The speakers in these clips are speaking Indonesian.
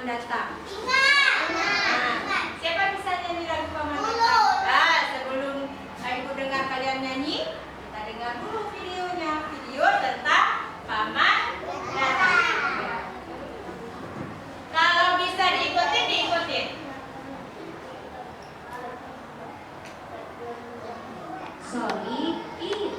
datang? Nah, siapa bisa nyanyi lagu paman datang? Nah, sebelum ibu dengar kalian nyanyi, kita dengar dulu videonya. Video tentang paman datang. Ya. Kalau bisa diikutin, diikutin. Sorry, eat.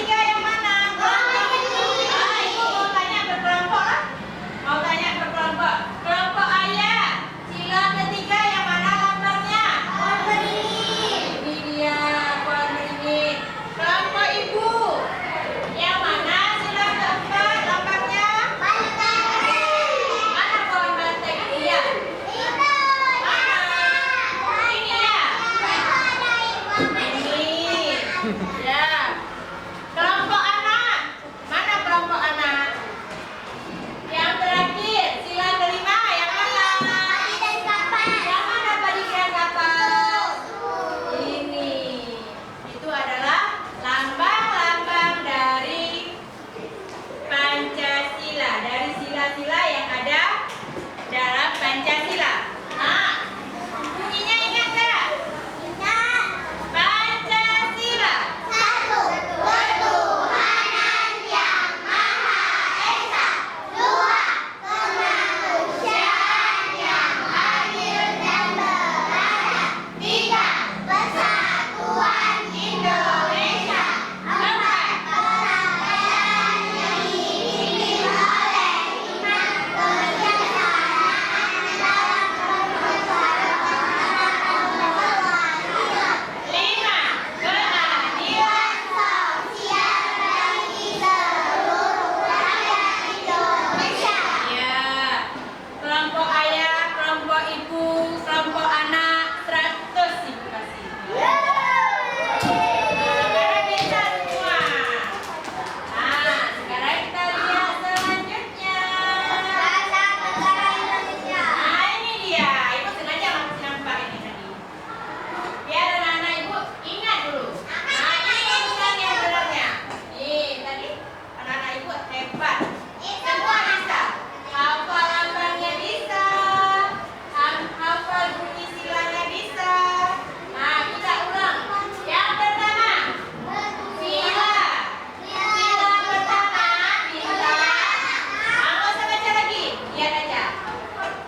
ketiga yang mana? Ibu mau tanya berkelompok lah. Mau tanya berkelompok. Kelompok ayah. Sila ketiga yang mana lambangnya? Ini dia pohon beringin. Kelompok ibu. Yang mana sila keempat lambangnya? Mana pohon banteng? Iya. Ini ya. Ini. Ya. Kelompok anak. Mana kelompok anak? Yang terakhir, sila kelima yang mana? Yang mana padi dan kapal? Ini. Itu adalah lambang-lambang dari Pancasila, dari sila-sila yang ada dalam Pancasila. Nah, bunyinya ingat nggak? Pancasila. Indonesia. Lima, keadilan. Ya, kelompok ayah, kelompok ibu, kelompok anak, 100 ibu kasih. Sekarang bisa semua. Nah, sekarang kita lihat selanjutnya. Nah, ini dia. Ibu sengaja nampak ini tadi. Biar anak-anak ibu ingat dulu. Nah, ini rumusan yang sebenarnya. Nih, tadi anak-anak ibu hebat. Semua bisa. Hafal lambangnya bisa. Hafal bunyi silanya bisa. Nah, kita ulang. Yang pertama, sila. Sila pertama, bintang. Nggak usah baca lagi. Lihat aja.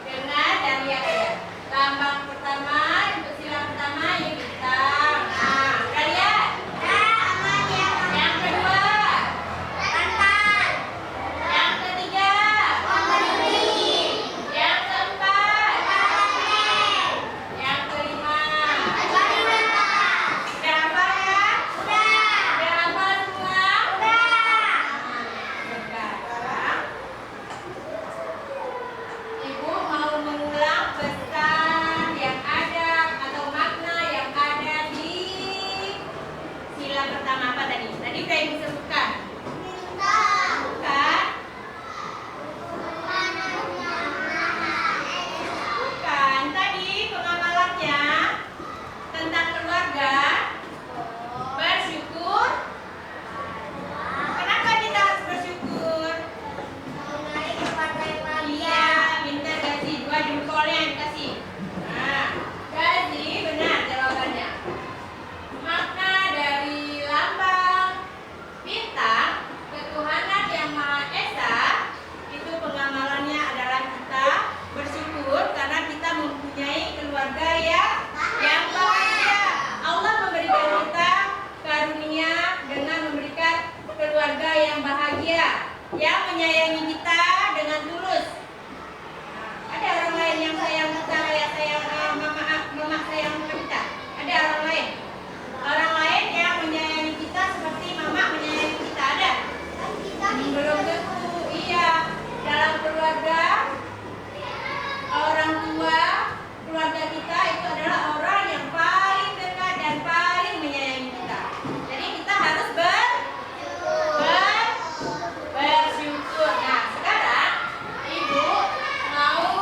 Dengar dan lihat aja. Lambang pertama, untuk sila pertama, ini bintang. Nah, udah lihat? Yang kedua, yang ketiga, yang keempat, yang kelima. Udah hafal ya? Udah hafal semua? Sekarang ibu mau mengulang pesan yang ada atau makna yang ada di sila pertama apa tadi? Tadi udah ibu sebutkan. Bukan? Bukan. Tadi pengamalannya tentang keluarga, bersyukur. Kenapa kita harus bersyukur? Iya, minta gaji 2 jempolnya yang kasih. Nah, gaji benar jawabannya. Makna dari lambang bintang ketuhanan yang Maha Esa itu pengamalannya adalah kita bersyukur karena kita mempunyai keluarga yang bahagia. Allah memberikan kita karunia dengan memberikan keluarga yang bahagia, yang menyayangi kita dengan tulus. Ada orang lain yang sayang kita kayak sayang mama sayang kita. Ada orang lain. Orang lain yang menyayangi kita seperti mama menyayangi kita ada. Belum tentu. Iya. Dalam keluarga orang tua, keluarga kita itu adalah orang yang paling dekat dan paling menyayangi kita. Jadi kita harus bersyukur. Nah, sekarang ibu mau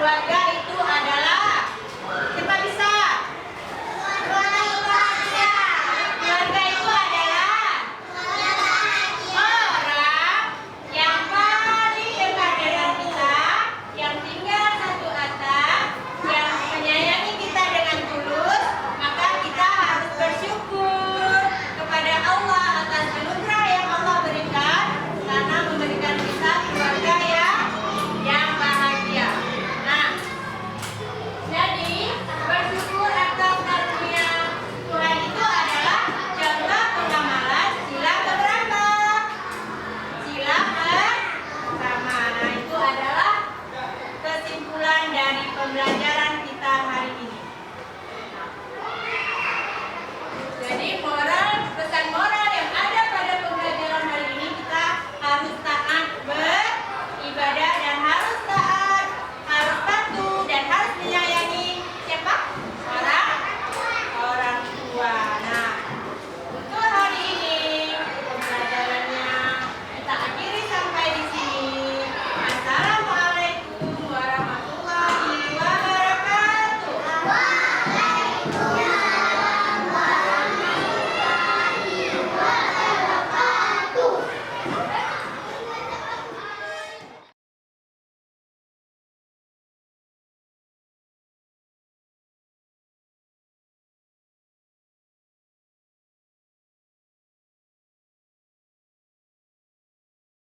keluarga